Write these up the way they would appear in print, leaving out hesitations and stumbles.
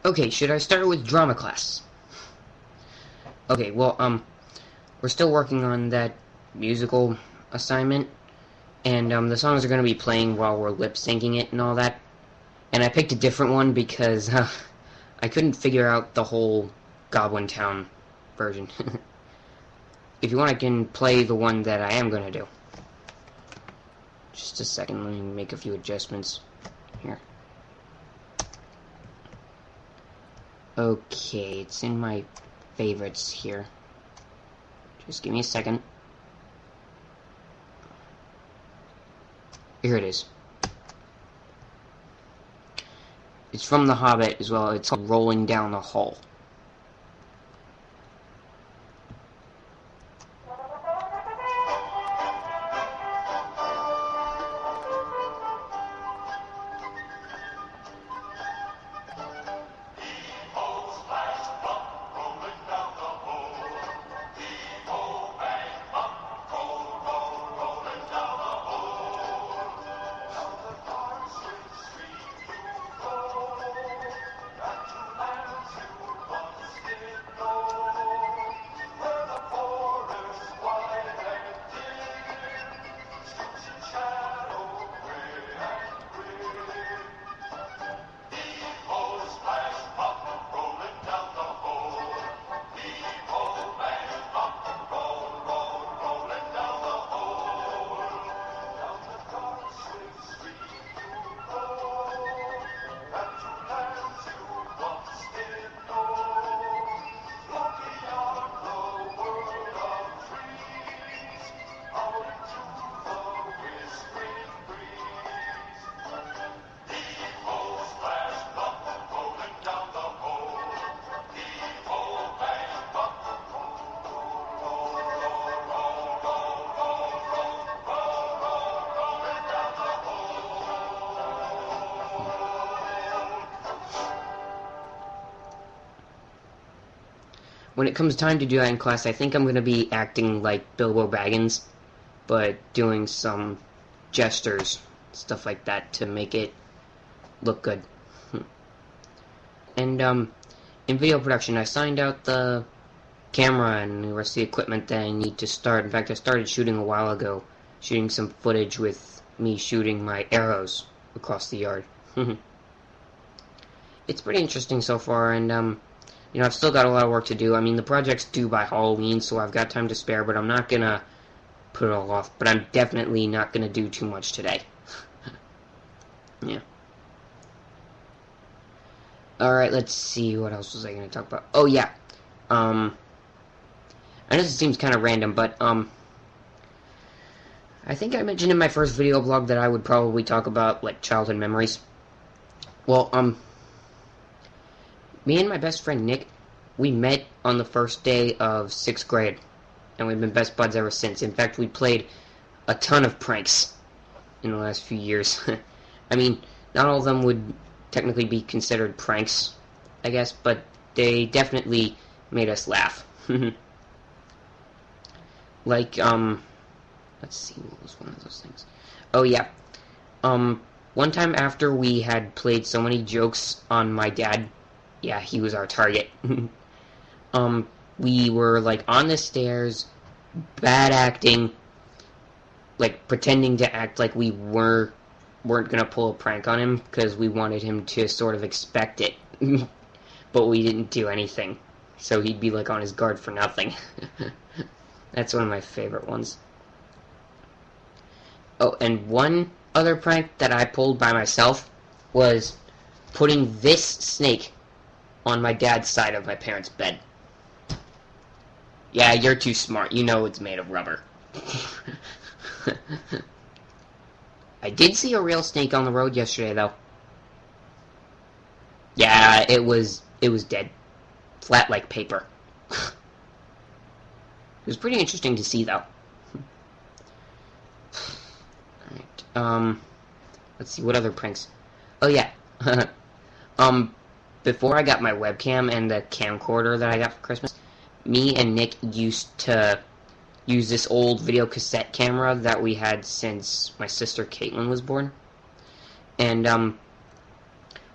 Okay, should I start with drama class? Okay, well, we're still working on that musical assignment, and, the songs are gonna be playing while we're lip-syncing it and all that. And I picked a different one because, I couldn't figure out the whole Goblin Town version. If you want, I can play the one that I am gonna do. Just a second, let me make a few adjustments here. Okay, it's in my favorites here. Just give me a second. Here it is. It's from The Hobbit as well. It's called Rolling Down the Hall. When it comes time to do that in class, I think I'm going to be acting like Bilbo Baggins, but doing some gestures, stuff like that, to make it look good. And, in video production, I signed out the camera and the rest of the equipment that I need to start. In fact, I started shooting a while ago, shooting some footage with me shooting my arrows across the yard. It's pretty interesting so far, and, you know, I've still got a lot of work to do. I mean, the project's due by Halloween, so I've got time to spare, but I'm not gonna put it all off. But I'm definitely not gonna do too much today. Yeah. Alright, let's see, what else was I gonna talk about? Oh, yeah. I know this seems kind of random, but, I think I mentioned in my first video blog that I would probably talk about, like, childhood memories. Well, me and my best friend Nick, we met on the first day of 6th grade, and we've been best buds ever since. In fact, we played a ton of pranks in the last few years. I mean, not all of them would technically be considered pranks, I guess, but they definitely made us laugh. Like, let's see, what was one of those things? Oh, yeah. One time after we had played so many jokes on my dad, yeah, he was our target. We were, like, on the stairs, bad acting, like, pretending to act like we weren't gonna pull a prank on him, because we wanted him to sort of expect it. But we didn't do anything. So he'd be, like, on his guard for nothing. That's one of my favorite ones. Oh, and one other prank that I pulled by myself was putting this snake on my dad's side of my parents' bed. Yeah, you're too smart. You know it's made of rubber. I did see a real snake on the road yesterday, though. Yeah, it was dead. Flat like paper. It was pretty interesting to see, though. Alright, let's see, what other pranks? Oh, yeah. Before I got my webcam and the camcorder that I got for Christmas, me and Nick used to use this old video cassette camera that we had since my sister Caitlin was born. And,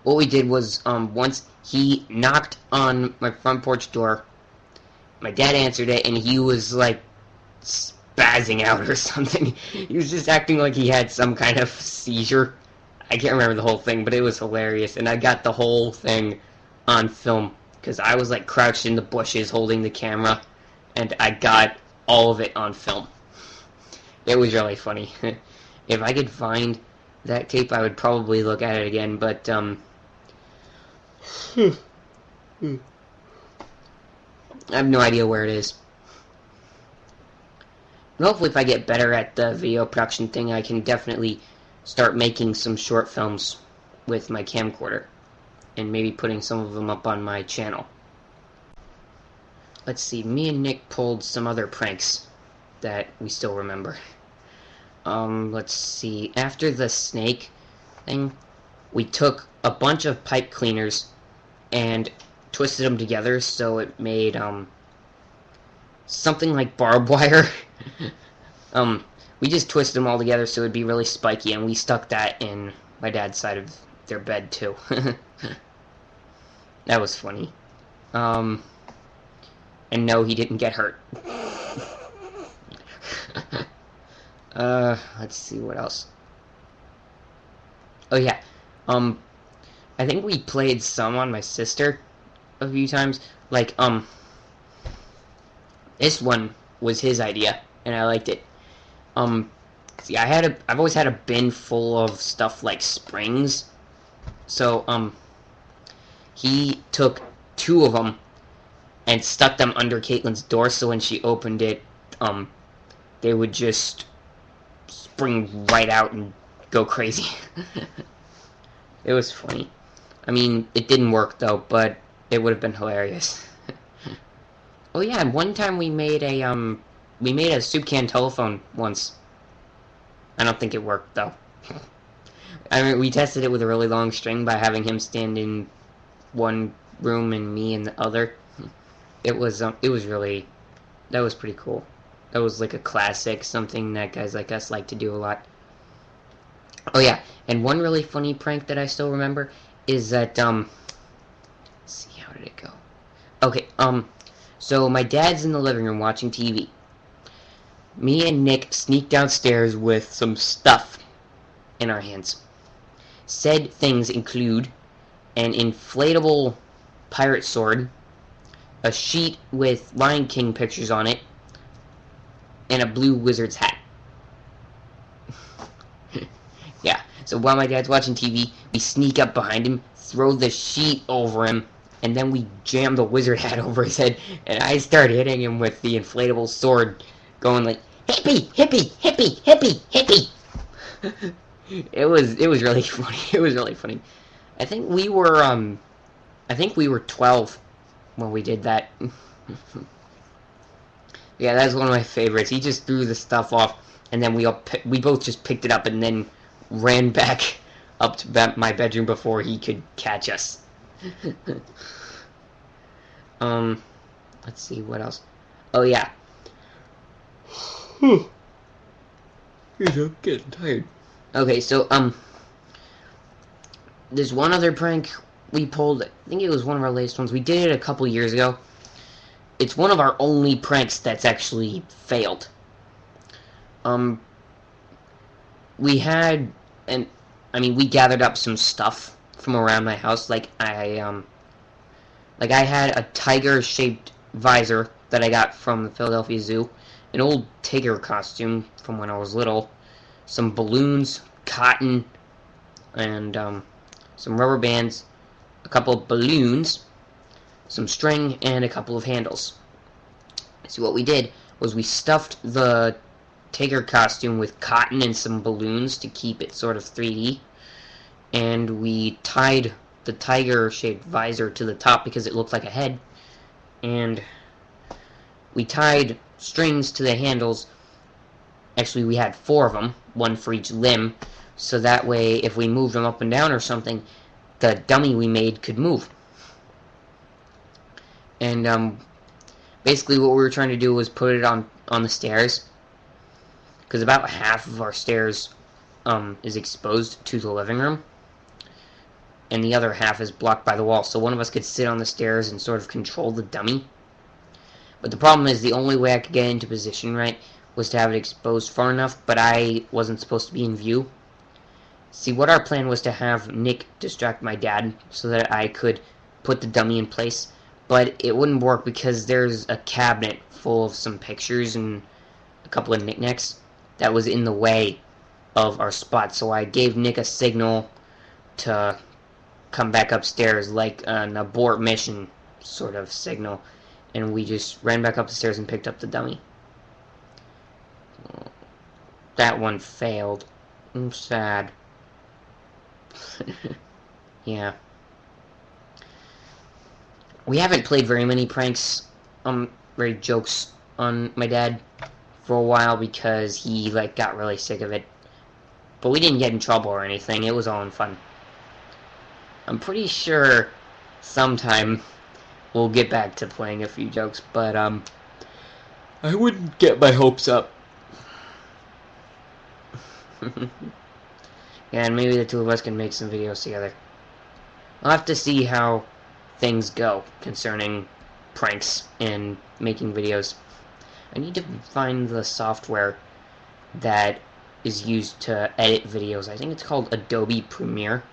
what we did was, once he knocked on my front porch door, my dad answered it, and he was, like, spazzing out or something. He was just acting like he had some kind of seizure. I can't remember the whole thing, but it was hilarious, and I got the whole thing on film, because I was, like, crouched in the bushes holding the camera, and I got all of it on film. It was really funny. If I could find that tape, I would probably look at it again, but, I have no idea where it is. Hopefully if I get better at the video production thing, I can definitely start making some short films with my camcorder, and maybe putting some of them up on my channel. Let's see, me and Nick pulled some other pranks that we still remember. Let's see, after the snake thing, we took a bunch of pipe cleaners and twisted them together so it made, something like barbed wire. We just twisted them all together so it'd be really spiky, and we stuck that in my dad's side of their bed, too. That was funny. And no, he didn't get hurt. Let's see what else. Oh yeah, I think we played some on my sister a few times. Like, this one was his idea, and I liked it. See, I've always had a bin full of stuff like springs. So, he took 2 of them and stuck them under Caitlin's door, so when she opened it, they would just spring right out and go crazy. It was funny. I mean, it didn't work though, but it would have been hilarious. Oh yeah, and one time we made a soup can telephone once. I don't think it worked though. I mean, we tested it with a really long string by having him stand in one room and me in the other. It was really, that was pretty cool. That was like a classic, something that guys like us like to do a lot. Oh yeah, and one really funny prank that I still remember is that, let's see, how did it go? Okay, so my dad's in the living room watching TV. Me and Nick sneak downstairs with some stuff in our hands. Said things include an inflatable pirate sword, a sheet with Lion King pictures on it, and a blue wizard's hat. Yeah, so while my dad's watching TV, we sneak up behind him, throw the sheet over him, and then we jam the wizard hat over his head, and I start hitting him with the inflatable sword, going like, hippie, hippie, hippie, hippie, hippie. It was really funny. It was really funny. I think we were 12 when we did that. Yeah, that's one of my favorites. He just threw the stuff off, and then we both just picked it up and then ran back up to my bedroom before he could catch us. Let's see, what else? Oh, yeah. I'm getting tired. Okay, so, there's one other prank we pulled. I think it was one of our latest ones. We did it a couple years ago. It's one of our only pranks that's actually failed. We had, we gathered up some stuff from around my house. Like I had a tiger-shaped visor that I got from the Philadelphia Zoo, an old tiger costume from when I was little, some balloons, cotton, and some rubber bands, a couple of balloons, some string, and a couple of handles. So what we did was we stuffed the tiger costume with cotton and some balloons to keep it sort of 3D, and we tied the tiger-shaped visor to the top because it looked like a head, and we tied strings to the handles. Actually, we had 4 of them, one for each limb, so that way if we moved them up and down or something, the dummy we made could move. And basically what we were trying to do was put it on the stairs, because about half of our stairs is exposed to the living room. and the other half is blocked by the wall, so one of us could sit on the stairs and sort of control the dummy. But the problem is the only way I could get into position right was to have it exposed far enough, but I wasn't supposed to be in view. See, what our plan was to have Nick distract my dad so that I could put the dummy in place, but it wouldn't work because there's a cabinet full of some pictures and a couple of knickknacks that was in the way of our spot, so I gave Nick a signal to come back upstairs, like an abort mission sort of signal, and we just ran back up the stairs and picked up the dummy. That one failed. I'm sad. Yeah. We haven't played very many pranks, very jokes on my dad for a while because he, like, got really sick of it. But we didn't get in trouble or anything. It was all in fun. I'm pretty sure sometime we'll get back to playing a few jokes, but, I wouldn't get my hopes up. Yeah, and maybe the two of us can make some videos together. I'll have to see how things go concerning pranks and making videos. I need to find the software that is used to edit videos. I think it's called Adobe Premiere.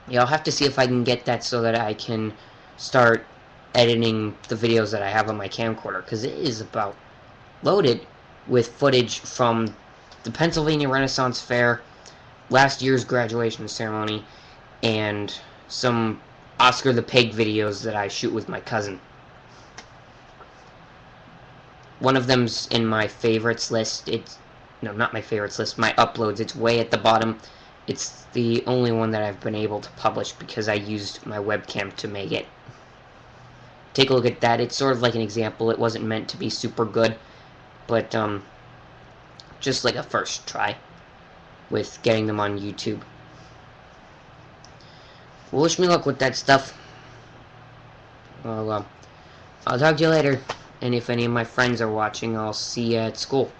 Yeah, I'll have to see if I can get that so that I can start editing the videos that I have on my camcorder, because it is about loaded with footage from the Pennsylvania Renaissance Fair, last year's graduation ceremony, and some Oscar the Pig videos that I shoot with my cousin. One of them's in my favorites list. No, not my favorites list, my uploads. It's way at the bottom. It's the only one that I've been able to publish because I used my webcam to make it. Take a look at that. It's sort of like an example. It wasn't meant to be super good, but just like a first try with getting them on YouTube. Well, wish me luck with that stuff. Well, I'll talk to you later. And if any of my friends are watching, I'll see you at school.